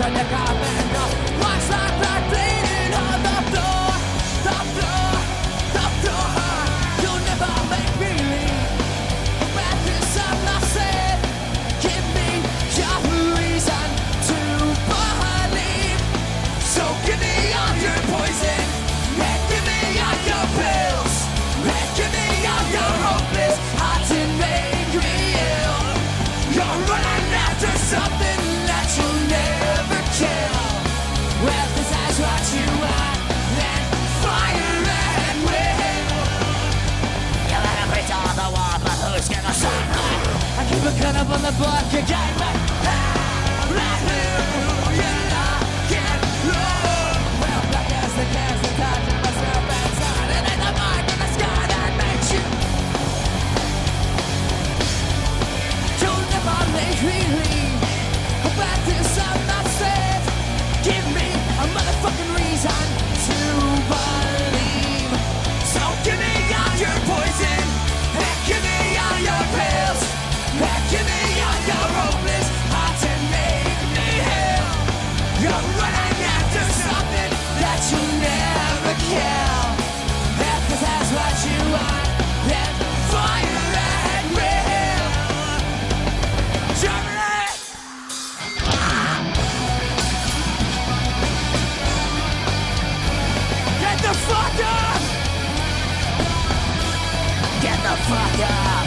a necromando. Watch that blood bleeding on the floor, the floor, the floor. You'll never make me leave. About this I'm not said. Give me your reason to believe. So give me all your poison, and give me all your pills, and give me all your hopeless hearts and make me ill. You're running after something that you'll never kill. Well, 'cause that's what you want, then fire and will. You let every door the wall, but who's gonna stop me? I keep a gun up on the block again, but hallelujah, get low. Well, black as the touch of myself inside, and in the mark in the sky that makes you. You'll never make me leave. About this I'm not safe. Give me a motherfucking reason to believe. So give me all your poison, and give me all your pills, and give me all your hopeless hearts and make me hell. You're running after something that you'll never kill. Yeah, 'cause that's what you want, then fire and will. Germany! Get the fuck up! Get the fuck up!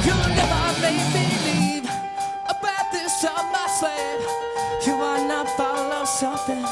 You'll never make me leave. About this I'm my slave. You wanna follow something?